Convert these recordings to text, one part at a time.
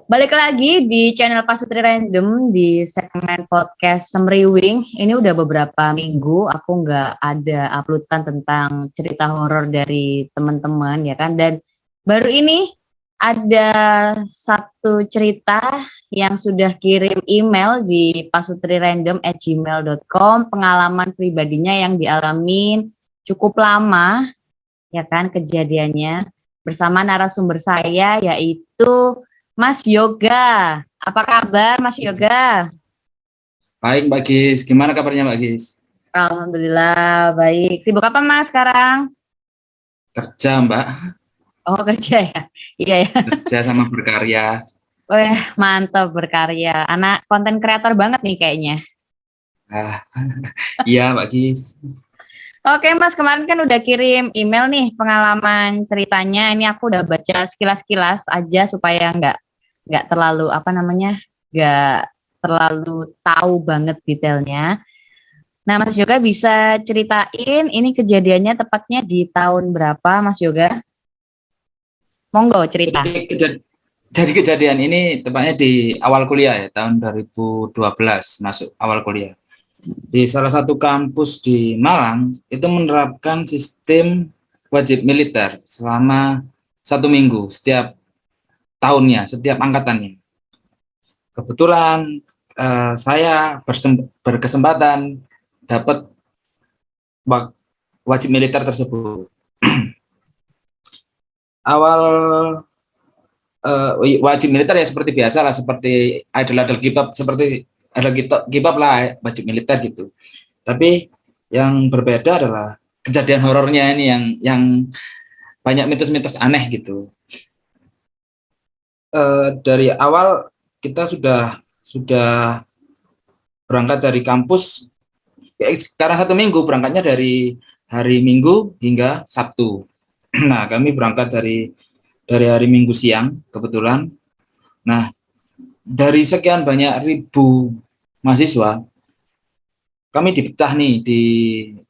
Balik lagi di channel Pasutri Random di segmen podcast Semriwing. Ini udah beberapa minggu aku nggak ada uploadan tentang cerita horor dari teman-teman ya kan. Dan baru ini ada satu cerita yang sudah kirim email di pasutrirandom@gmail.com, pengalaman pribadinya yang dialamin cukup lama ya kan kejadiannya, bersama narasumber saya yaitu Mas Yoga. Apa kabar Mas Yoga? Baik Mbak Gis, gimana kabarnya Mbak Gis? Alhamdulillah baik. Sibuk apa Mas sekarang? Kerja Mbak, Oh kerja ya? Iya ya. kerja sama berkarya. Wah mantap berkarya. Anak konten kreator banget nih kayaknya. Ah, iya Mbak Gis. Oke Mas, kemarin kan udah kirim email nih pengalaman ceritanya. Ini aku udah baca sekilas-kilas aja supaya nggak terlalu apa namanya, nggak terlalu tahu banget detailnya. Nah Mas Yoga bisa ceritain ini kejadiannya tepatnya di tahun berapa Mas Yoga? Monggo cerita. Jadi kejadian ini tepatnya di awal kuliah ya, tahun 2012 masuk awal kuliah. Di salah satu kampus di Malang itu menerapkan sistem wajib militer selama 1 minggu setiap tahunnya, setiap angkatannya. Kebetulan saya berkesempatan dapat wajib militer tersebut. Awal wajib militer ya seperti biasa lah, seperti idol-idol K-pop, seperti idol K-pop lah, wajib militer gitu. Tapi yang berbeda adalah kejadian horornya ini yang banyak mitos-mitos aneh gitu. Dari awal kita sudah berangkat dari kampus. Sekarang 1 minggu berangkatnya dari hari Minggu hingga Sabtu. Nah, kami berangkat dari hari Minggu siang kebetulan. Nah, dari sekian banyak ribu mahasiswa, kami dipecah nih,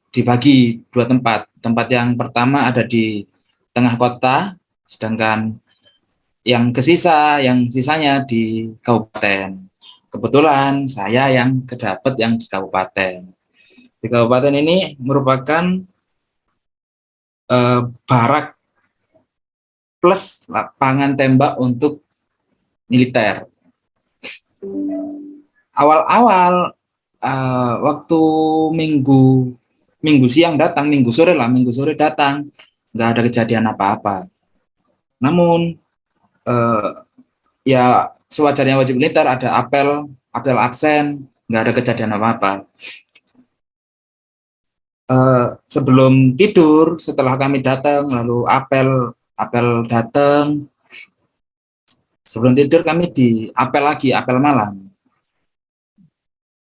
dibagi dua tempat. Tempat yang pertama ada di tengah kota, sedangkan yang sisanya di kabupaten. Kebetulan saya yang kedapat yang di kabupaten. Di kabupaten ini merupakan barak plus lapangan tembak untuk militer. Awal-awal waktu minggu minggu siang datang, minggu sore datang, nggak ada kejadian apa-apa. Namun eh, ya sewajarnya wajib militer, ada apel absen, nggak ada kejadian apa-apa. Sebelum tidur, setelah kami datang, lalu apel datang. Sebelum tidur kami di apel lagi, apel malam.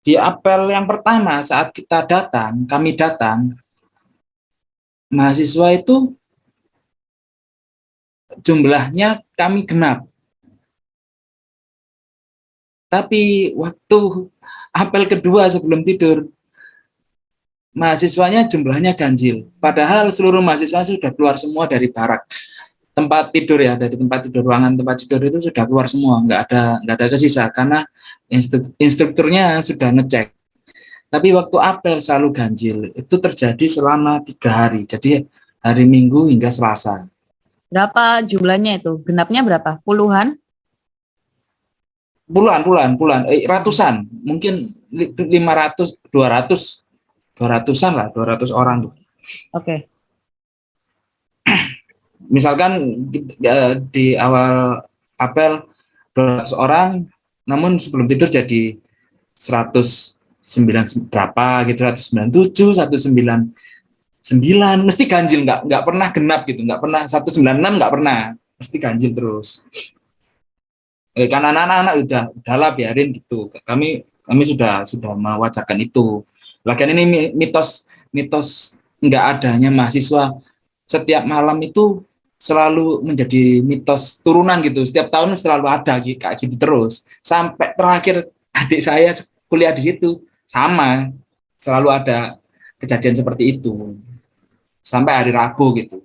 Di apel yang pertama saat kami datang, mahasiswa itu jumlahnya kami genap. Tapi waktu apel kedua sebelum tidur, mahasiswanya jumlahnya ganjil. Padahal seluruh mahasiswa sudah keluar semua dari barak tempat tidur ya, dari tempat tidur, ruangan tempat tidur itu sudah keluar semua, nggak ada kesisa karena instrukturnya sudah ngecek. Tapi waktu apel selalu ganjil, itu terjadi selama 3 hari, jadi hari Minggu hingga Selasa. Berapa jumlahnya itu? Genapnya berapa? Puluhan? Puluhan, ratusan, mungkin 500, 200-an lah, 200 orang tuh. Oke. Misalkan di awal apel 200 orang, namun sebelum tidur jadi 109 berapa gitu, 197, 199, mesti ganjil, nggak pernah genap gitu, nggak pernah 196, nggak pernah, mesti ganjil terus. Kan anak-anak udahlah biarin gitu. Kami sudah mewajarkan itu. Lagian ini mitos nggak adanya mahasiswa setiap malam itu selalu menjadi mitos turunan gitu. Setiap tahun selalu ada kayak gitu terus. Sampai terakhir adik saya kuliah di situ sama, selalu ada kejadian seperti itu sampai hari Rabu gitu.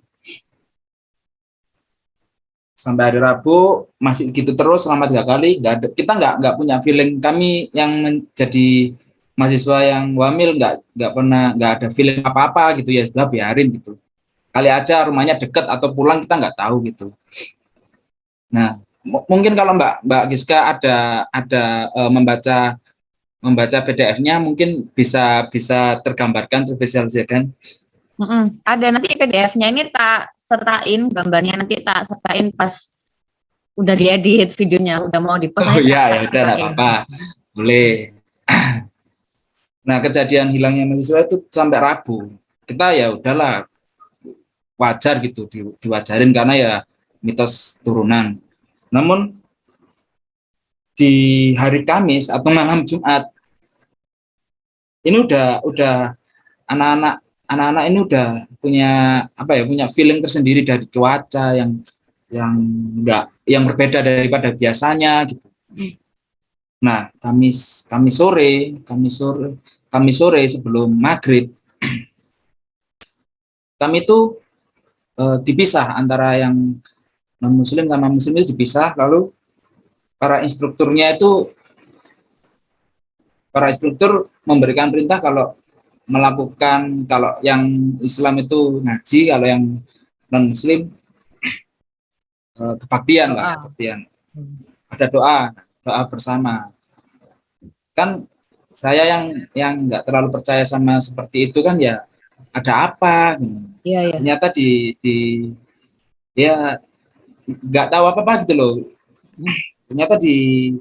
sampai hari Rabu masih gitu terus selama 3 kali. Nggak ada, kita nggak punya feeling, kami yang menjadi mahasiswa yang wamil nggak ada feeling apa-apa gitu, ya sudah biarin gitu. Kali aja rumahnya deket atau pulang, kita nggak tahu gitu. Nah, mungkin kalau Mbak Giska membaca PDF-nya, mungkin bisa bisa tergambarkan, tervisualisasikan. Ada, nanti PDF-nya ini tak sertain, gambarnya nanti tak sertain pas udah diedit videonya, udah mau di-post Oh nanti tak, iya, tak ya udah nggak sertain. apa-apa, boleh. Nah, kejadian hilangnya mahasiswa itu sampai Rabu. Kita ya udahlah, wajar gitu, diwajarin karena ya mitos turunan. Namun di hari Kamis atau malam Jumat ini udah anak-anak ini udah punya apa ya, punya feeling tersendiri dari cuaca yang yang berbeda daripada biasanya gitu. Nah, Kamis sore sebelum maghrib, kami itu dipisah antara yang non muslim sama muslim, itu dipisah. Lalu para instruktur memberikan perintah kalau yang Islam itu ngaji, kalau yang non muslim kebaktian. Ada doa bersama. Kan saya yang nggak terlalu percaya sama seperti itu kan, ya ada apa? Iya, iya. Ternyata ya nggak tahu apa-apa gitu loh. Ternyata di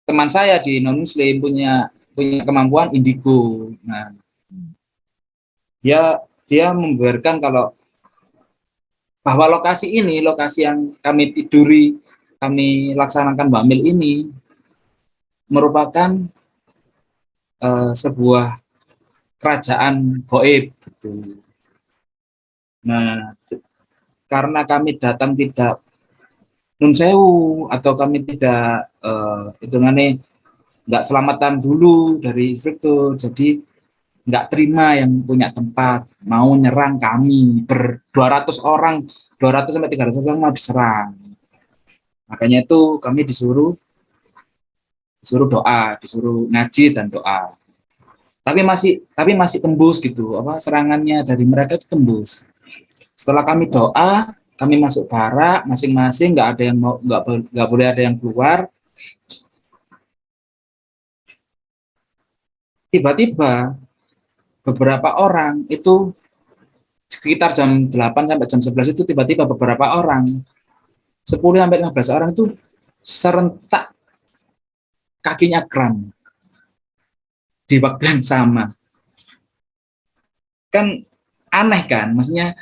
teman saya di non muslim punya kemampuan indigo. Nah, dia memberitakan kalau bahwa lokasi yang kami tiduri, kami laksanakan wamil ini merupakan sebuah kerajaan goib gitu. Nah, karena kami datang tidak nun sewu, atau kami tidak hitungannya nggak selamatan dulu dari instruktur, jadi nggak terima yang punya tempat mau nyerang kami 200 orang, 200 sampai 300 orang mau diserang. Makanya itu kami disuruh doa, disuruh ngaji dan doa. Tapi masih tembus gitu, apa, serangannya dari mereka itu tembus. Setelah kami doa, kami masuk barak masing-masing, nggak ada yang mau, nggak boleh ada yang keluar. Tiba-tiba beberapa orang itu sekitar jam 8 sampai jam 11 itu, tiba-tiba beberapa orang, 10 sampai 15 orang itu serentak kakinya kram di waktu yang sama. Kan aneh kan, maksudnya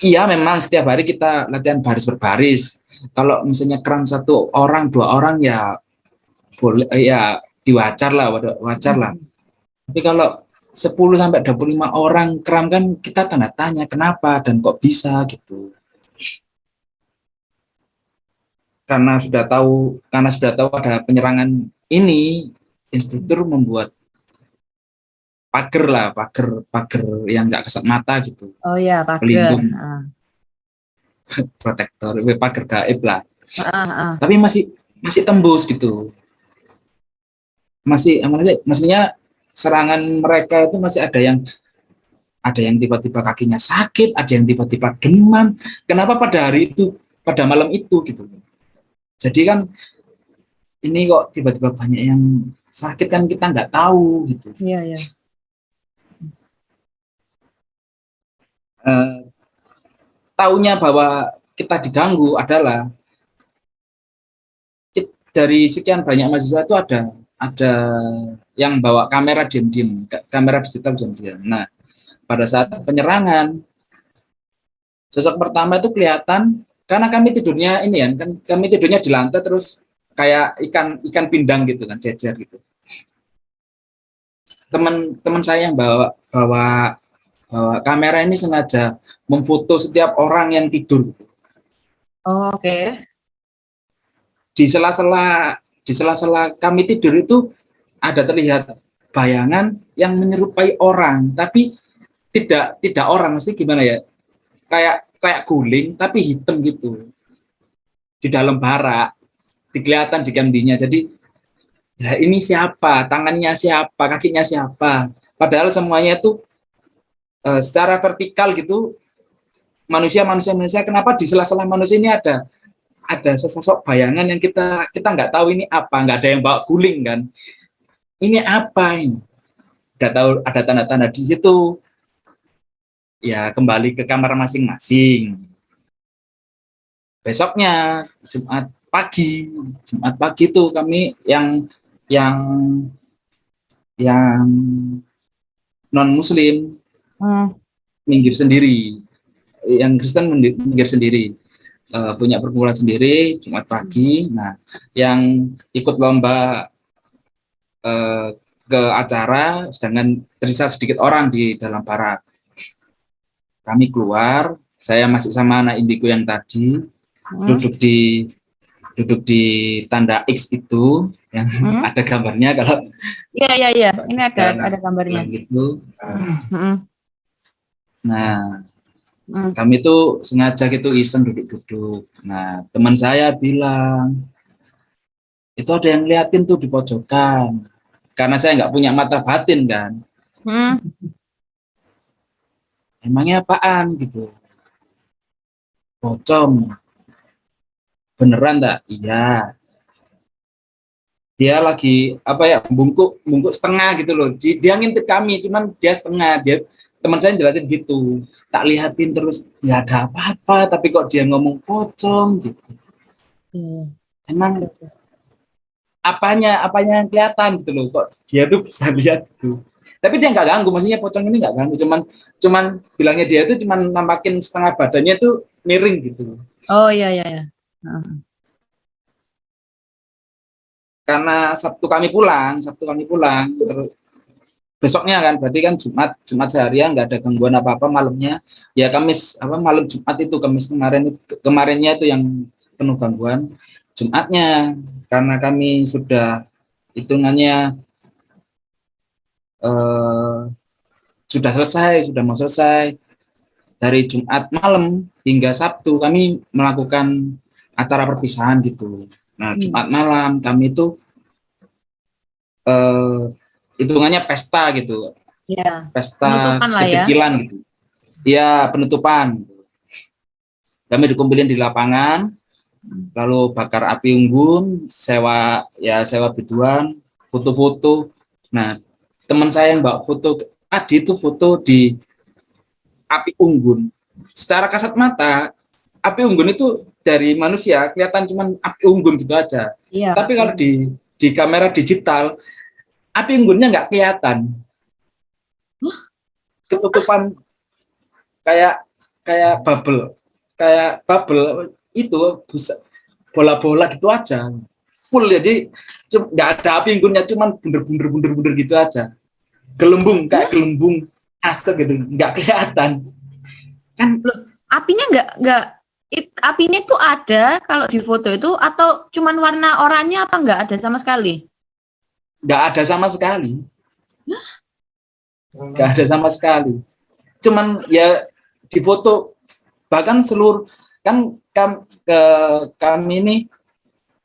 iya memang setiap hari kita latihan baris berbaris. Kalau misalnya kram 1 orang 2 orang ya boleh, ya wajar lah. Tapi kalau 10 sampai 25 orang kram kan, kita tanda tanya kenapa dan kok bisa gitu. Karena sudah tahu ada penyerangan ini, instruktur membuat pagar yang nggak kesat mata gitu, Oh ya, pagar. pelindung, protektor, pagar gaib lah. Ah. Tapi masih tembus gitu, maksudnya serangan mereka itu masih ada yang tiba-tiba kakinya sakit, ada yang tiba-tiba demam. Kenapa pada malam itu gitu. Jadi kan ini kok tiba-tiba banyak yang sakit, kan kita nggak tahu gitu. Iya, iya. Taunya bahwa kita diganggu adalah dari sekian banyak mahasiswa itu ada yang bawa kamera diam-diam, kamera digital diam-diam. Nah, pada saat penyerangan, sosok pertama itu kelihatan, karena kami tidurnya kami tidurnya di lantai, terus kayak ikan pindang gitu kan, jejer gitu. Teman saya yang bawa kamera ini sengaja memfoto setiap orang yang tidur. Oh, oke. Di sela-sela kami tidur itu ada terlihat bayangan yang menyerupai orang, tapi tidak orang, mesti gimana ya, kayak guling tapi hitam gitu di dalam barak, kelihatan di kendinya. Jadi ya ini siapa, tangannya siapa, kakinya siapa, padahal semuanya itu secara vertikal gitu, manusia, kenapa di sela-sela manusia ini ada sesosok bayangan yang kita nggak tahu ini apa, nggak ada yang bawa guling kan, ini apa ini, nggak tahu, ada tanda-tanda di situ. Ya kembali ke kamar masing-masing. Besoknya Jumat pagi tuh kami yang yang non Muslim minggir sendiri, yang Kristen minggir sendiri, punya perkumpulan sendiri Jumat pagi. Nah, yang ikut lomba ke acara, sedangkan tersisa sedikit orang di dalam barak. Kami keluar, saya masih sama anak indiku yang tadi, duduk di tanda X itu yang ada gambarnya, kalau iya ini ada gambarnya gitu. Nah, kami tuh sengaja gitu iseng duduk-duduk. Nah, teman saya bilang itu ada yang liatin tuh di pojokan, karena saya nggak punya mata batin kan. Emangnya apaan gitu? Pocong. Beneran enggak? Iya. Dia lagi apa ya, bungkuk setengah gitu loh. Dia ngintip kami, cuman dia setengah. Teman saya jelasin gitu. Tak lihatin terus, nggak ada apa-apa, tapi kok dia ngomong pocong gitu. Emang apanya yang kelihatan gitu loh, kok dia tuh bisa lihat gitu. Tapi dia nggak ganggu, maksudnya pocong ini nggak ganggu, cuman bilangnya dia itu cuman nampakin setengah badannya tuh miring gitu. Oh iya. Karena Sabtu kami pulang, terus besoknya kan, berarti kan Jumat seharian nggak ada gangguan apa-apa, malamnya ya Kamis, malam Jumat itu, Kamis kemarinnya itu yang penuh gangguan. Jumatnya karena kami sudah hitungannya sudah mau selesai dari Jumat malam hingga Sabtu, kami melakukan acara perpisahan gitu. Nah, Jumat malam kami itu hitungannya pesta gitu. Ya, Pesta ya. kecilan gitu. Ya, penutupan. Kami dikumpulin di lapangan, lalu bakar api unggun, sewa biduan, foto-foto. Nah, teman saya yang bawa foto tadi itu foto di api unggun. Secara kasat mata, api unggun itu dari manusia kelihatan cuman api unggun gitu aja. Iya, tapi kalau di kamera digital, api unggunnya nggak kelihatan. Ketutupan kayak bubble itu bola-bola gitu aja, full. Jadi nggak ada api unggunnya, cuman bunder gitu aja, gelembung kayak gelembung asap gitu, nggak kelihatan kan. Loh, apinya apinya itu ada kalau di foto itu, atau cuman warna oranye, apa nggak ada sama sekali? Nggak ada sama sekali. Nggak ada sama sekali. Cuman ya di foto, bahkan seluruh kan kami ini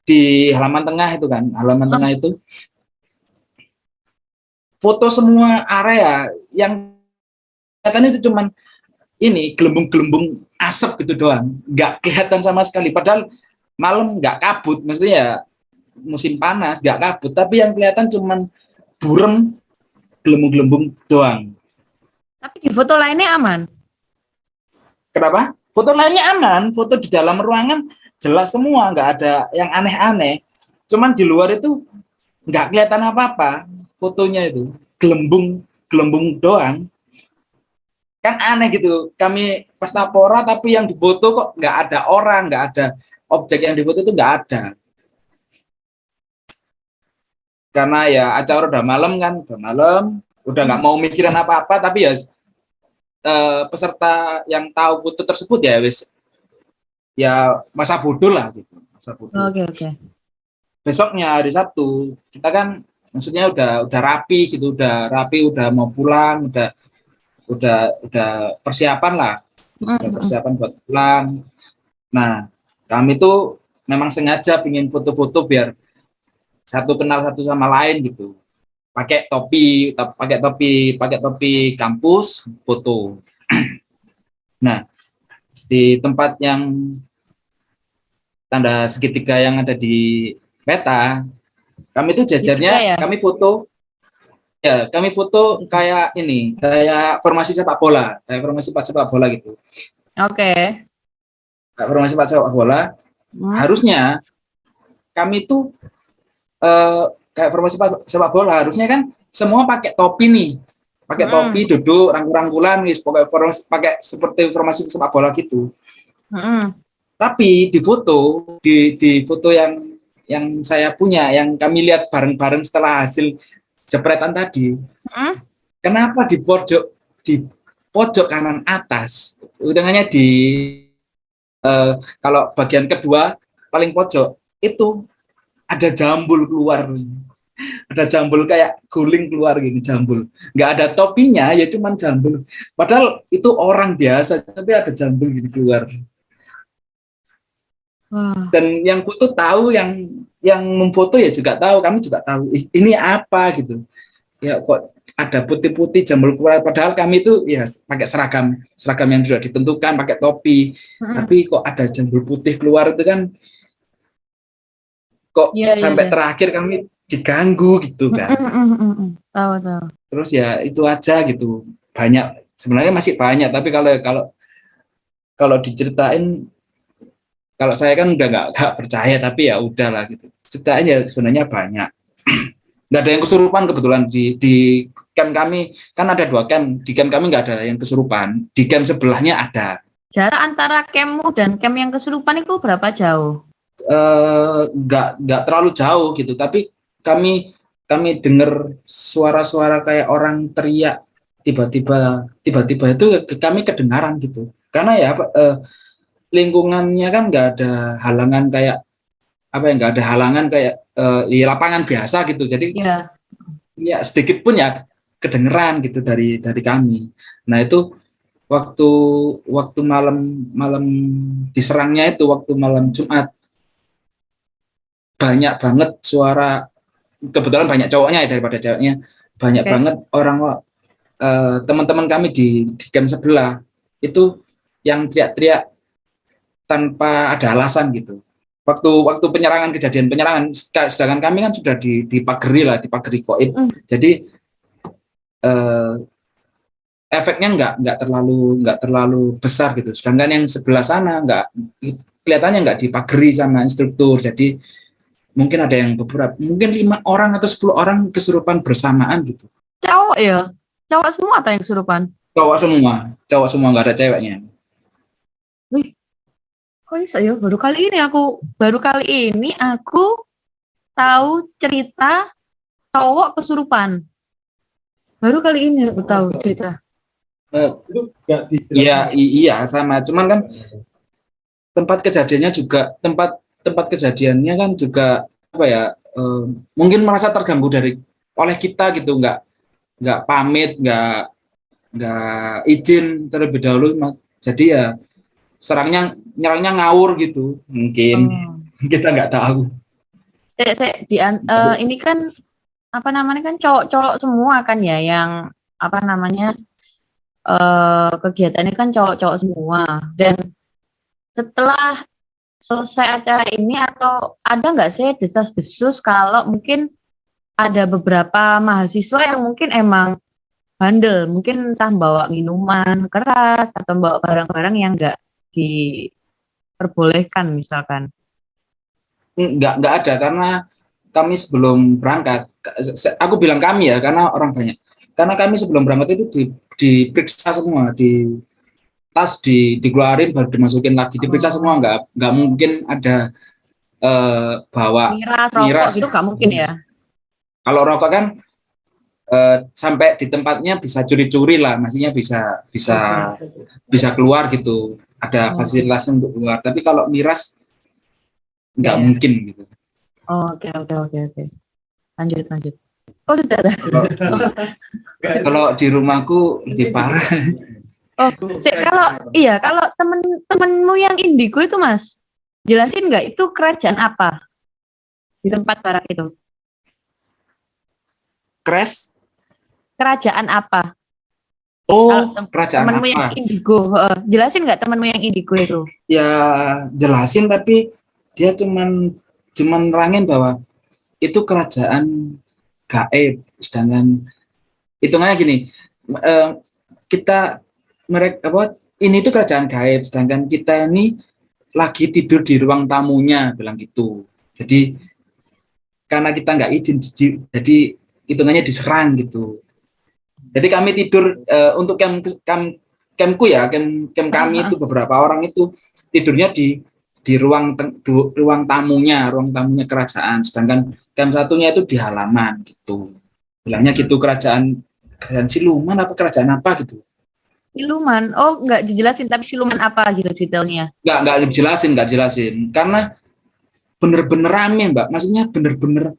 di halaman tengah itu kan, tengah itu foto semua area, yang kelihatan itu cuman ini gelembung-gelembung asap gitu doang, nggak kelihatan sama sekali. Padahal malam nggak kabut, maksudnya ya musim panas nggak kabut, tapi yang kelihatan cuman burem, gelembung-gelembung doang. Tapi di foto lainnya aman. Kenapa? Foto lainnya aman, foto di dalam ruangan jelas semua, nggak ada yang aneh-aneh. Cuman di luar itu nggak kelihatan apa-apa, fotonya itu gelembung doang. Kan aneh gitu, kami pas tapora tapi yang difoto kok nggak ada orang, nggak ada objek yang difoto, itu nggak ada. Karena ya acara udah malam kan, udah nggak mau mikirin apa-apa, tapi ya peserta yang tahu foto tersebut ya wis, ya masa bodoh lah gitu, masa bodoh. Oke. Besoknya hari Sabtu kita kan maksudnya udah rapi gitu, udah mau pulang, udah persiapan lah, udah Mm-mm. persiapan buat pulang. Nah, kami tuh memang sengaja pingin foto-foto biar satu kenal satu sama lain gitu. Pakai topi kampus, foto. Nah, di tempat yang tanda segitiga yang ada di peta, kami tuh Segitiga jajarnya ya. kami foto kayak ini, kayak formasi sepak bola, gitu. Oke. Kayak formasi sepak bola, Hmm. harusnya kami tuh kayak formasi sepak bola harusnya kan semua pakai topi nih, pakai topi, Mm-mm. duduk rangkul-rangkulan, pakai seperti formasi sepak bola gitu. Mm-mm. Tapi di foto yang saya punya, yang kami lihat bareng-bareng setelah hasil jepretan tadi, Mm-mm. kenapa di pojok kanan atas, utamanya kalau bagian kedua paling pojok itu ada jambul keluar, ada jambul kayak guling keluar gini, jambul nggak ada topinya, ya cuman jambul, padahal itu orang biasa tapi ada jambul gini keluar. Wah. Dan yang foto tahu, yang memfoto ya juga tahu, kami juga tahu ini apa gitu ya, kok ada putih-putih jambul keluar, padahal kami itu ya pakai seragam seragam yang sudah ditentukan, pakai topi, Mm-mm. tapi kok ada jambul putih keluar, itu kan kok Iya, iya, sampai iya. terakhir kami diganggu gitu kan. Mm-mm. Mm-mm. Tahu, tahu. Terus ya itu aja gitu, banyak sebenarnya, masih banyak, tapi kalau kalau kalau diceritain, kalau saya kan udah nggak percaya, tapi ya udahlah gitu, ceritain ya sebenarnya banyak. Nggak ada yang kesurupan kebetulan di camp kami, kan ada 2 camp, di camp kami nggak ada yang kesurupan, di camp sebelahnya ada. Jarak antara campmu dan camp yang kesurupan itu berapa jauh? Nggak terlalu jauh gitu, tapi kami kami dengar suara-suara kayak orang teriak, tiba-tiba itu kami kedengaran gitu, karena ya lingkungannya kan nggak ada halangan kayak apa ya, nggak ada halangan kayak di lapangan biasa gitu, jadi Ya. ya sedikit pun ya kedengeran gitu dari kami. Nah itu waktu waktu malam malam diserangnya itu, waktu malam Jumat, banyak banget suara, kebetulan banyak cowoknya ya daripada ceweknya, banyak Oke. banget orang, teman-teman kami di camp sebelah itu yang teriak-teriak tanpa ada alasan gitu. Waktu penyerangan, kejadian penyerangan, sedangkan kami kan sudah dipagari koib, Mm. jadi eh, efeknya nggak terlalu besar gitu. Sedangkan yang sebelah sana nggak, kelihatannya nggak dipagari sama instruktur. Jadi mungkin ada yang mungkin 5 orang atau 10 orang kesurupan bersamaan gitu. Cowok ya? Cowok semua atau yang kesurupan? Cowok semua nggak ada ceweknya. Wih, kok bisa ya? Baru kali ini aku tahu cerita cowok kesurupan. Baru kali ini aku tahu cerita. Iya, iya sama. Cuman kan tempat kejadiannya juga tempat kejadiannya kan juga apa ya? Mungkin merasa terganggu oleh kita gitu, nggak pamit, nggak izin terlebih dahulu, jadi ya nyerangnya ngawur gitu mungkin. Oh. Kita nggak tahu. Ini kan apa namanya kan cowok-cowok semua kan ya yang apa namanya kegiatannya kan cowok-cowok semua. Dan setelah selesai acara ini atau ada nggak sih desas-desus kalau mungkin ada beberapa mahasiswa yang mungkin emang bandel, mungkin entah bawa minuman keras atau bawa barang-barang yang nggak diperbolehkan misalkan. Nggak ada, karena kami sebelum berangkat, aku bilang kami ya karena orang banyak, karena kami sebelum berangkat itu diperiksa semua, di tas dikeluarin baru dimasukin lagi, diperiksa semua, Oh, nggak mungkin ada bawa miras, rokok miras. gitu nggak mungkin ya? Kalau rokok kan sampai di tempatnya bisa curi-curi lah, maksudnya bisa bisa bisa keluar gitu, ada Oh, fasilitas untuk keluar, tapi kalau miras ya, nggak ya. mungkin gitu. Oh, oke, oke, oke, oke. Lanjut, lanjut. Oh sudah. Kalau kalau di rumahku lebih parah. Oh, kalau temen-temenmu yang indigo itu Mas, jelasin nggak itu kerajaan apa di tempat barak itu? Crash. Kerajaan apa? Kalau Oh, kerajaan temenmu yang apa? indigo, jelasin nggak temenmu yang indigo itu? Ya jelasin, tapi dia cuman nerangin bahwa itu kerajaan gaib, sedangkan hitungannya gini, eh, kita mereka apa ini tuh kerajaan gaib, sedangkan kita ini lagi tidur di ruang tamunya, bilang gitu. Jadi karena kita nggak izin, jadi hitungannya diserang gitu. Jadi kami tidur untuk campku ya, camp kami itu beberapa orang itu tidurnya di ruang tamunya, kerajaan, sedangkan camp satunya itu di halaman gitu. Bilangnya gitu, kerajaan siluman apa kerajaan apa gitu. Siluman. Oh, nggak dijelasin tapi siluman apa gitu detailnya. Nggak dijelasin karena bener-bener rame, Mbak. Maksudnya bener-bener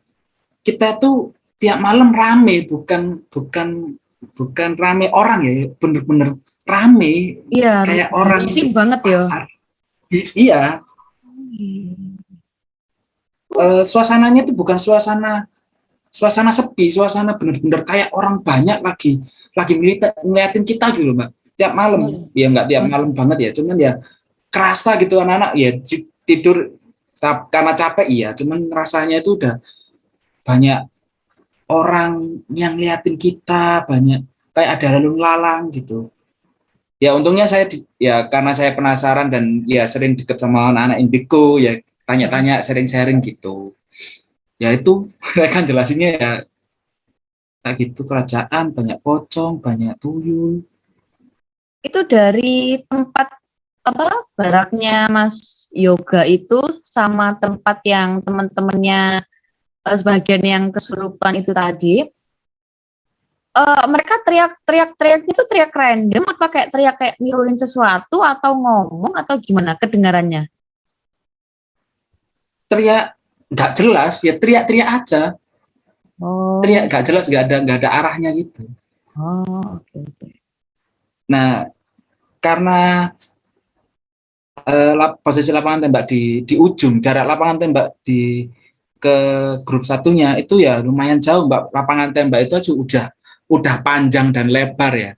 kita tuh tiap malam rame, bukan rame orang ya, bener-bener rame Iya, kayak orang berisik banget ya. pasar. Iya, suasananya tuh bukan suasana sepi, suasana bener-bener kayak orang banyak lagi ngeliatin kita gitu, Mbak. Tiap malam, ya nggak tiap malam banget ya, cuman ya kerasa gitu anak-anak ya tidur karena capek, iya, cuman rasanya itu udah banyak orang yang liatin kita, banyak kayak ada lalu lalang gitu. Ya untungnya ya karena saya penasaran dan ya sering deket sama anak-anak indigo, ya tanya-tanya, sering-sharing gitu. Ya itu mereka jelasinnya ya kayak gitu, kerajaan banyak pocong, banyak tuyul. Itu dari tempat apa baraknya Mas Yoga itu sama tempat yang teman-temannya sebagian yang kesurupan itu tadi. Mereka teriak itu teriak random apa kayak teriak kayak ngiruin sesuatu atau ngomong atau gimana kedengarannya? Teriak nggak jelas, ya teriak-teriak aja, teriak Oh, nggak jelas, nggak ada arahnya gitu. oh, oke, oke. Nah, karena posisi lapangan tembak di ujung, jarak lapangan tembak ke grup satunya itu ya lumayan jauh, Mbak. Lapangan tembak itu aja udah panjang dan lebar ya.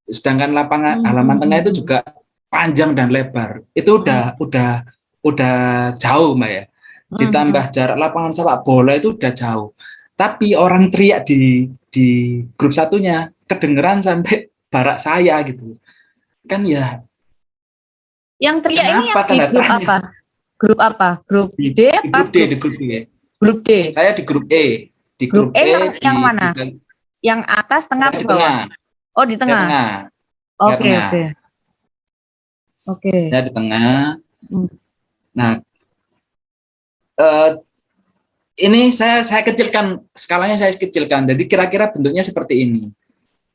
Sedangkan lapangan halaman tengah itu juga panjang dan lebar. Itu udah jauh, Mbak ya. Ditambah jarak lapangan sepak bola itu udah jauh. Tapi orang teriak di grup satunya kedengeran sampai barak saya gitu. Kan ya, Yang teriak ini kenapa yang di tanda grup tanya? apa? Grup apa? Grup D Di apa? grup D, di grup D. Grup D. Saya di grup E. Di Grup grup E E yang mana? Yang atas, tengah, saya atau di bawah? tengah. Oh, di Saya tengah. tengah. Saya Oke, tengah. oke. Oke. Saya di tengah. Hmm. Nah, eh, ini saya kecilkan skalanya, saya kecilkan. Jadi kira-kira bentuknya seperti ini.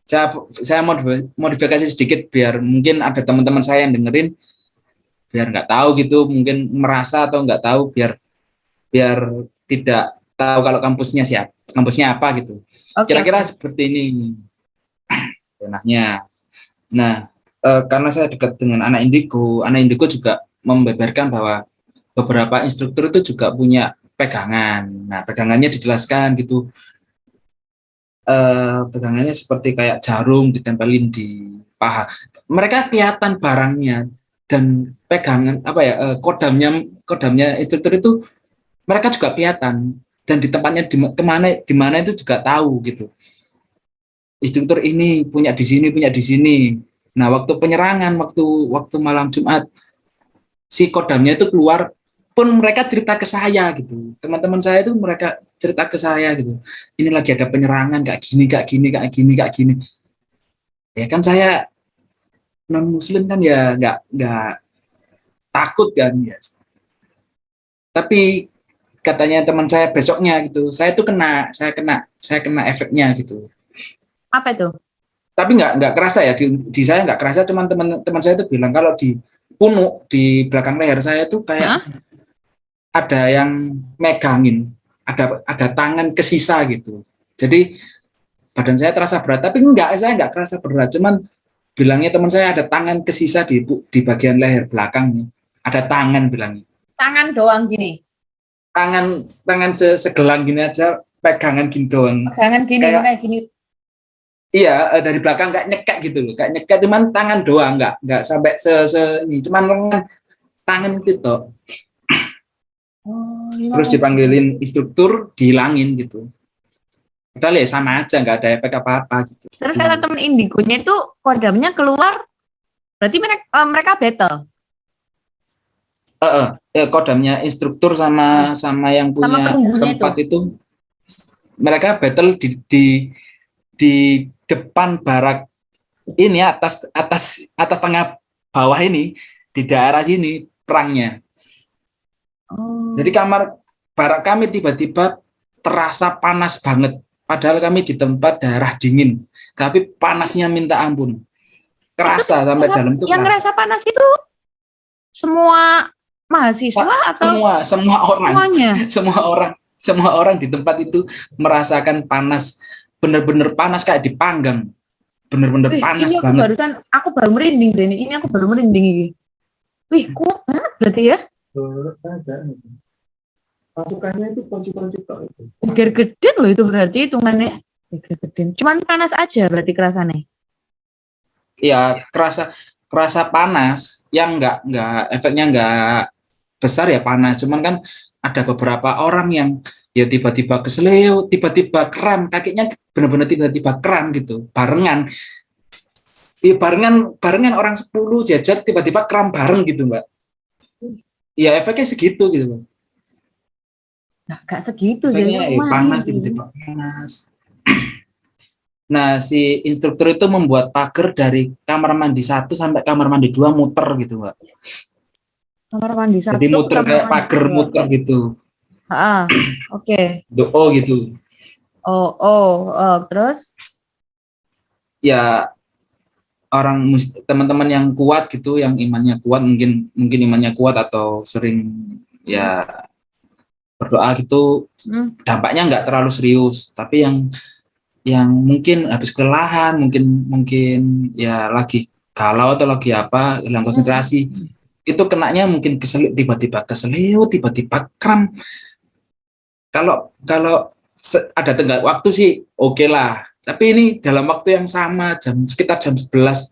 Saya modifikasi sedikit biar mungkin ada teman-teman saya yang dengerin, biar nggak tahu gitu, mungkin merasa atau nggak tahu, biar biar tidak tahu kalau kampusnya apa gitu. Oke, Kira-kira oke. seperti ini enaknya. Nah, karena saya dekat dengan anak indigo juga membeberkan bahwa beberapa instruktur itu juga punya pegangan. Nah, pegangannya dijelaskan gitu. Pegangannya seperti kayak jarum ditempelin di paha. Mereka kelihatan barangnya dan pegangan apa ya, kodamnya instruktur itu mereka juga kelihatan, dan di tempatnya di mana itu juga tahu gitu. Instruktur ini punya di sini, punya di sini. Nah, waktu penyerangan, waktu malam Jumat, si kodamnya itu keluar, pun mereka cerita ke saya gitu. Teman-teman saya itu mereka cerita ke saya gitu. Ini lagi ada penyerangan, kayak gini, kayak gini, kayak gini, kayak gini. Ya kan saya non muslim kan, ya nggak takut kan ya. Tapi katanya teman saya besoknya gitu, saya kena efeknya gitu. Apa itu? Tapi nggak kerasa ya, di saya nggak kerasa, cuman teman-teman saya itu bilang kalau di punuk di belakang leher saya itu kayak Hah? ada yang megangin, ada tangan kesisa gitu. Jadi badan saya terasa berat, tapi enggak, saya enggak terasa berat, cuman bilangnya teman saya ada tangan kesisa di bagian leher belakang, ada tangan bilangnya. Tangan doang gini. Tangan segelang gini aja, pegangan gini doang. Pegangan gini, Kayak makanya gini. iya, dari belakang kayak nyekek gitu loh, kayak nyekek cuman tangan doang, enggak sampai ini, cuman lengan tangan itu toh. Oh, Terus dipanggilin instruktur, dihilangin gitu. Padahal ya sama aja, nggak ada efek apa-apa gitu. Terus kata temen indigonya itu kodamnya keluar, berarti mereka battle. Kodamnya instruktur sama yang punya tempat itu, mereka battle di depan barak ini, atas tengah bawah ini, di daerah sini perangnya. Jadi barak kami tiba-tiba terasa panas banget. Padahal kami di tempat daerah dingin, tapi panasnya minta ampun. Kerasa itu, sampai dalam tuh. Yang ngerasa panas itu semua mahasiswa atau semua orang? Semuanya? Semua orang di tempat itu merasakan panas, bener-bener panas kayak dipanggang. Bener-bener panas ini banget. Aku baru merinding ini. Ini aku baru merinding ini. Wih, kuat banget berarti ya? Pasukannya itu ponci-ponci tok itu. Gede loh itu berarti hitungannya. Gede. Cuman panas aja berarti kerasanya. Ya, kerasa panas, yang enggak efeknya enggak besar ya panas. Cuman kan ada beberapa orang yang ya tiba-tiba keseleo, tiba-tiba kram, kakinya benar-benar tiba-tiba kram gitu, barengan. Iya, barengan orang 10 jajar tiba-tiba kram bareng gitu, Mbak. Ya efeknya segitu gitu, Mbak. Nah, gak segitu jadi panas tiba-tiba panas. Nah, si instruktur itu membuat pagar dari kamar mandi 1 sampai kamar mandi 2 muter gitu, Mbak. Kamar mandi 1. Jadi muter kayak pagar muter gitu. Oke. Oh gitu. Terus? Ya teman-teman yang kuat gitu, yang imannya kuat, mungkin imannya kuat atau sering ya berdoa gitu, dampaknya nggak terlalu serius. Tapi yang mungkin habis kelelahan, mungkin ya lagi galau atau lagi apa, hilang konsentrasi, itu kenanya mungkin tiba-tiba keselio, tiba-tiba kram. Kalau ada tenggat waktu sih oke lah. Tapi ini dalam waktu yang sama, sekitar jam 11,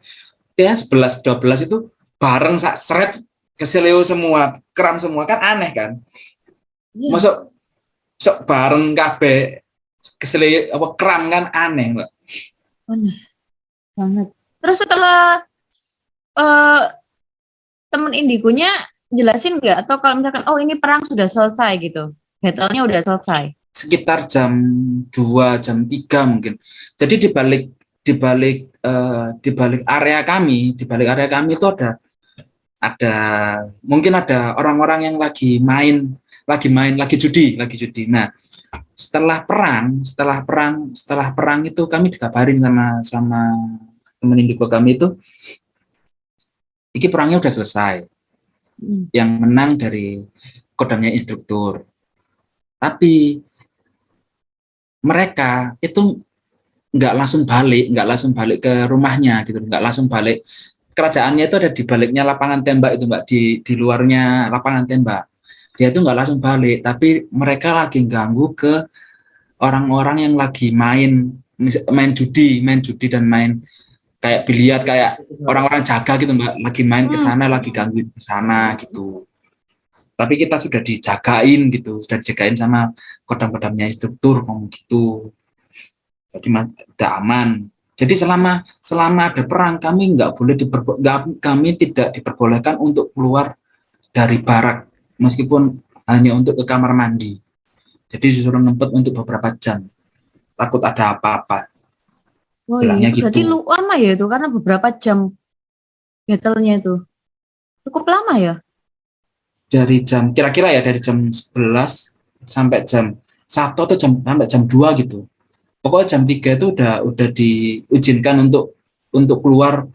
ya 11-12 itu bareng seret keselio semua, kram semua, kan aneh kan? Masuk sok bareng kabeh keselio apa kram, kan aneh, Mbak. Aneh banget. Terus setelah temen indigonya jelasin nggak, atau kalau misalkan ini perang sudah selesai gitu, battle-nya udah selesai? Sekitar jam 2, jam 3 mungkin. Jadi di balik area kami itu ada mungkin ada orang-orang yang lagi judi. Nah, setelah perang itu kami dikabarin sama teman indigo kami itu, ini perangnya udah selesai. Yang menang dari kodamnya instruktur. Tapi mereka itu nggak langsung balik ke rumahnya gitu, nggak langsung balik. Kerajaannya itu ada di baliknya lapangan tembak itu, Mbak, di luarnya lapangan tembak. Dia itu nggak langsung balik, tapi mereka lagi ganggu ke orang-orang yang lagi main judi dan main kayak biliar, kayak orang-orang jaga gitu, Mbak, lagi main ke sana, lagi gangguin ke sana gitu. Tapi kita sudah dijagain gitu, sama kodam-kodamnya instruktur gitu. Jadi udah aman. Jadi selama ada perang, kami kami tidak diperbolehkan untuk keluar dari barak, meskipun hanya untuk ke kamar mandi. Jadi disuruh nempet untuk beberapa jam, takut ada apa-apa. Iya, berarti gitu. Lama ya itu, karena beberapa jam battle-nya itu cukup lama ya? Dari jam kira-kira ya dari jam 11 sampai jam 1 atau sampai jam 2 gitu. Pokoknya jam 3 itu udah diizinkan untuk keluar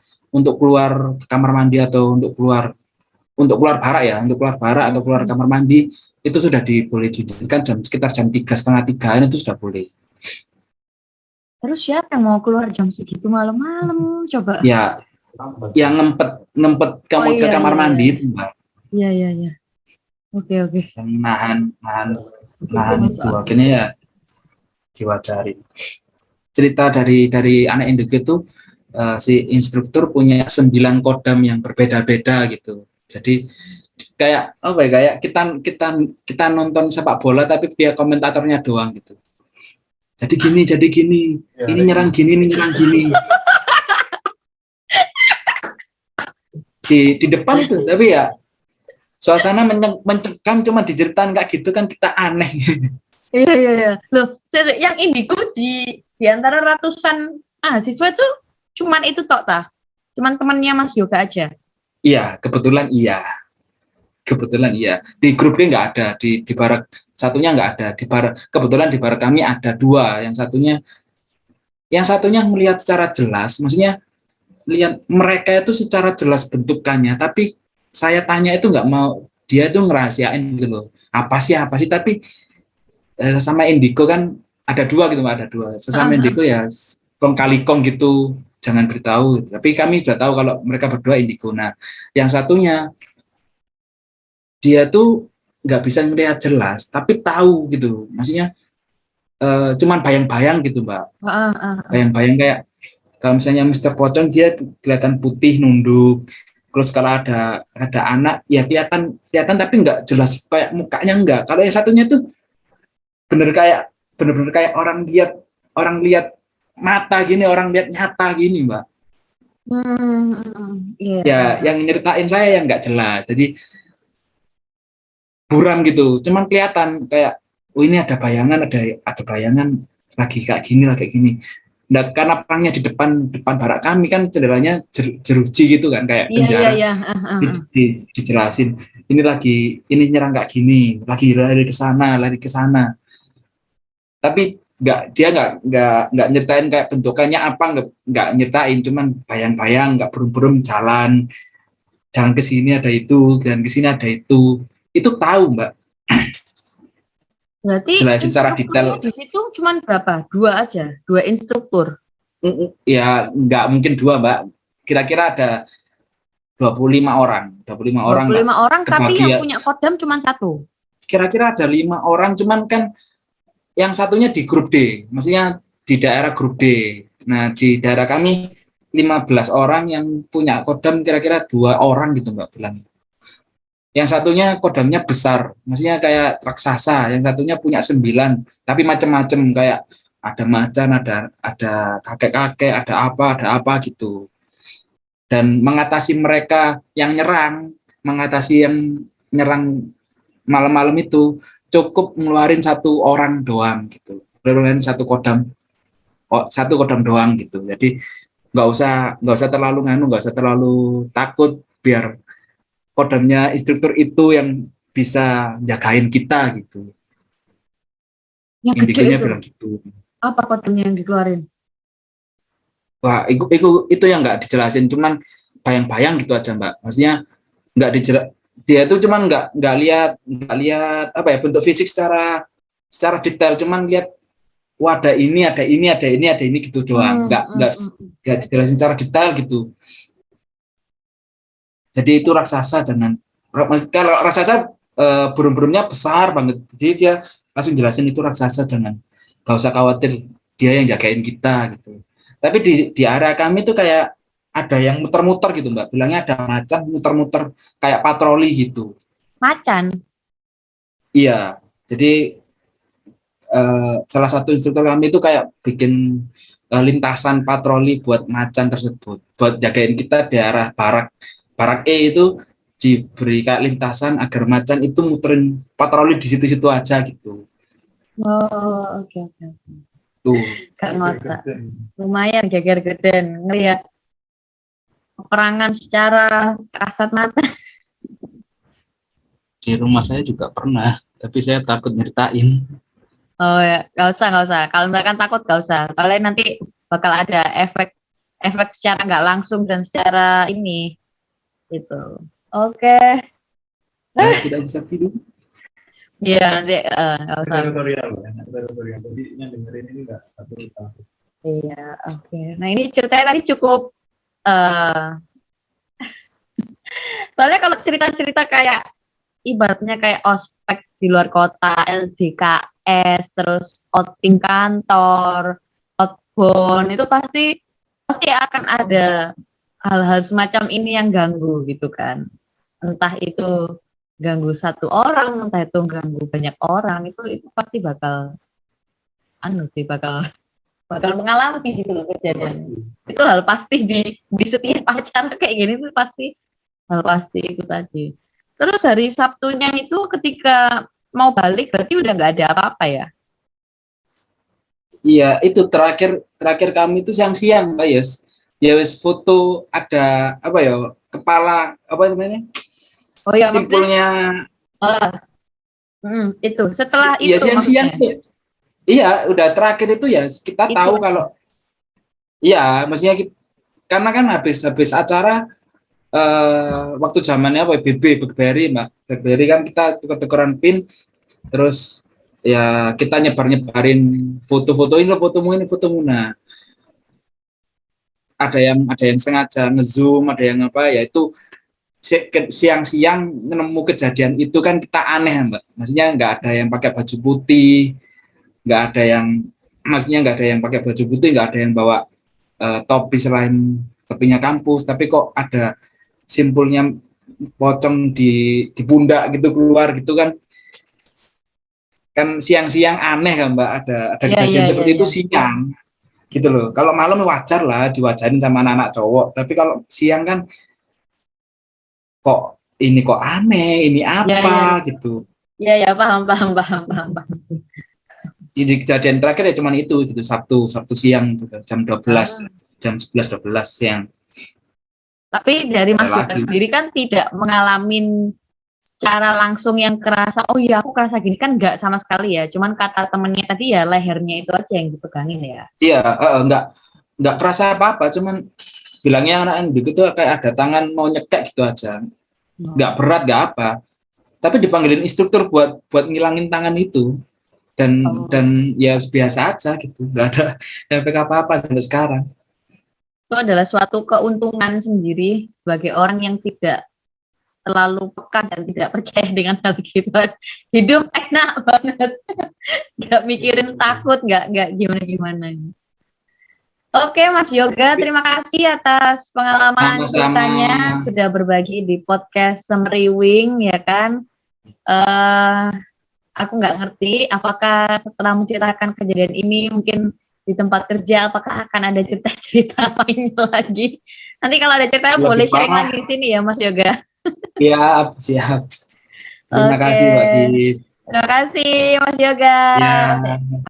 ke kamar mandi, atau untuk keluar barak ya, untuk keluar barak atau keluar kamar mandi itu sudah boleh diizinkan sekitar jam 2:30, 3 itu sudah boleh. Terus siapa yang mau keluar jam segitu malam-malam? Coba. Ya, yang ngempet Oh ke iya, kamar iya, mandi iya. itu, Mbak. Iya, iya, iya. Oke, oke. Yang nahan Masuk itu akal. akhirnya ya diwajari. Cerita dari anak indigo itu si instruktur punya 9 kodam yang berbeda-beda gitu. Jadi kayak apa ya, kayak kita kita kita nonton sepak bola tapi dia komentatornya doang gitu. Jadi gini, ini nyerang gini, ini nyerang gini. Di depan itu, tapi ya suasana mencekam, cuma diceritain kayak gitu kan kita aneh. Iya, iya, iya. Loh, yang indigo di antara ratusan siswa itu cuman itu tok tah. Cuman temannya Mas Yoga aja. Iya, kebetulan iya. Di grup D nggak ada, di barak satunya nggak ada. Kebetulan di barak kami ada 2. Yang satunya melihat secara jelas, maksudnya lihat mereka itu secara jelas bentukannya, tapi saya tanya itu nggak mau, dia itu ngerahasiain gitu loh. Apa sih, tapi sama indigo kan ada 2 gitu, Mbak, ada 2. Sesama Ah, indigo ya kong kali kong gitu, jangan beritahu. Tapi kami sudah tahu kalau mereka berdua indigo. Nah, yang satunya dia tuh nggak bisa melihat jelas, tapi tahu gitu. Maksudnya cuman bayang-bayang gitu, Mbak. ah. Bayang-bayang kayak kalau misalnya Mister Pocong dia kelihatan putih nunduk. Terus kalau ada anak ya kelihatan kelihatan tapi nggak jelas kayak mukanya enggak. Kalau yang satunya tuh bener kayak bener-bener kayak orang lihat mata gini, orang lihat nyata gini, Mbak. Iya, Ya iya. yang nyeritain saya yang nggak jelas. Jadi buram gitu. Cuman kelihatan kayak oh ini ada bayangan lagi kayak gini, lagi kayak gini. Nah, karena perangnya di depan barak kami kan jendelanya jeruji gitu kan kayak Iya, iya, penjara, iya. dijelasin ini nyerang kayak gini, lagi lari ke sana, tapi nggak nyeritain kayak bentukannya apa, nggak nyeritain, cuman bayang-bayang, nggak burung-burung jalan ke sini ada itu, jalan ke sini ada itu tahu, Mbak. Berarti Jelasin secara instrukturnya detail. di situ cuman berapa? 2 aja, 2 instruktur. Ya nggak mungkin 2, Mbak, kira-kira ada 25 orang, 25 dua orang puluh lah, lima orang tapi yang kebagi. punya kodam cuma satu. Kira-kira ada 5 orang, cuman kan yang satunya di grup D, maksudnya di daerah grup D. Nah, di daerah kami 15 orang yang punya kodam, kira-kira 2 orang gitu, Mbak bilang. Yang satunya kodamnya besar, maksudnya kayak raksasa. Yang satunya punya 9, tapi macam-macam, kayak ada macan, ada kakek-kakek, ada apa gitu. Dan mengatasi yang nyerang malam-malam itu cukup ngeluarin 1 orang doang gitu, ngeluarin satu kodam doang gitu. Jadi nggak usah terlalu nggak usah terlalu takut, biar kodamnya instruktur itu yang bisa jagain kita gitu. Yang gede Indigonya itu. bilang gitu. Apa kodamnya yang dikeluarin? Wah, itu yang nggak dijelasin, cuman bayang-bayang gitu aja, Mbak. Maksudnya nggak dijelas, dia tuh cuman nggak lihat apa ya, bentuk fisik secara detail, cuman lihat ada ini, ada ini gitu doang, nggak dijelasin secara detail gitu. Jadi itu raksasa, kalau raksasa burung-burungnya besar banget, jadi dia langsung jelasin itu raksasa, nggak usah khawatir, dia yang jagain kita gitu. Tapi di area kami tuh kayak ada yang muter-muter gitu, Mbak, bilangnya ada macan muter-muter kayak patroli gitu. Macan. Iya, jadi salah satu instruktur kami itu kayak bikin lintasan patroli buat macan tersebut, buat jagain kita di arah barak barak E itu, diberi kayak lintasan agar macan itu muterin patroli di situ-situ aja gitu. Oh, oke, oke. Tuh, Gak ngotak. Lumayan geger geden ngelihat peperangan secara kasat mata. di rumah saya juga pernah, tapi saya takut nyeritain. Oh ya, nggak usah. Kalau misalkan takut nggak usah. Kalau nanti bakal ada efek efek secara nggak langsung dan secara ini gitu. Oke, Saya tidak bisa tidur. iya nanti nggak usah. Tutorial ya, tutorial. Jadi yang dengerin ini nggak takut. Iya, oke. Nah ini ceritanya tadi cukup, soalnya kalau cerita-cerita kayak ibaratnya kayak ospek di luar kota, LDKS, terus outing kantor, outbound, itu pasti pasti akan ada hal-hal semacam ini yang ganggu gitu kan. Entah itu ganggu satu orang, entah itu ganggu banyak orang, itu pasti bakal anu sih, bakal bakal mengalami gitu loh kejadian. Itu hal pasti di setiap acara kayak gini tuh pasti hal pasti itu tadi. Terus hari Sabtunya itu ketika mau balik berarti udah nggak ada apa-apa ya? Iya, itu terakhir terakhir kami itu siang-siang, Mbak Yes. Ya wes foto ada apa ya? Kepala apa namanya? Oh ya maksudnya Simpulnya eh, itu setelah ya itu siang-siang maksudnya tuh. Iya, udah terakhir itu ya kita itu tahu kalau iya, maksudnya karena kan habis acara waktu zamannya apa BlackBerry, Mbak. BlackBerry kan kita tuker-tukeran pin terus ya kita nyebar-nyebarin foto-foto ini loh, fotomu ini fotomu. Nah, ada yang sengaja ngezoom, ada yang apa ya itu siang-siang nemu kejadian itu kan kita aneh, Mbak. Maksudnya nggak ada yang pakai baju putih, nggak ada yang maksudnya nggak ada yang pakai baju putih, nggak ada yang bawa topi selain topinya kampus, tapi kok ada simpulnya pocong di pundak gitu keluar gitu kan. Kan siang-siang aneh kan, Mbak, ada ya kejadian ya ya seperti itu ya. siang gitu loh. Kalau malam wajar lah diwajarin sama anak-anak cowok, tapi kalau siang kan kok kok aneh, ini Ya apa ya gitu. ya ya paham paham paham paham paham. Jadi kejadian terakhir ya cuman itu gitu Sabtu Sabtu siang gitu, jam 12 Ah, jam 11 12 siang tapi dari ada Mas Yoga lagi. sendiri kan tidak mengalami cara langsung yang kerasa, oh iya aku kerasa gini kan nggak sama sekali ya. Cuman kata temennya tadi ya lehernya itu aja yang dipegangin ya. Iya, nggak perasa apa-apa, cuman bilangnya anak yang begitu kayak ada tangan mau nyekek gitu aja, nggak Oh. berat nggak apa, tapi dipanggilin instruktur buat ngilangin tangan itu dan Oh. ya biasa aja gitu, nggak ada efek apa-apa sampai sekarang. Itu adalah suatu keuntungan sendiri sebagai orang yang tidak terlalu peka dan tidak percaya dengan hal gitu. Hidup enak banget, nggak mikirin takut, nggak gimana gimana. Oke, Mas Yoga, terima kasih atas pengalaman Sama-sama. ceritanya sudah berbagi di podcast Semeriwing ya kan. eh aku nggak ngerti apakah setelah menceritakan kejadian ini mungkin di tempat kerja apakah akan ada cerita-cerita lain lagi. Nanti kalau ada cerita Lebih boleh sharing parah. lagi di sini ya Mas Yoga. Siap, siap. Terima Oke. kasih, Mbak Gis. Terima kasih Mas Yoga. Ya.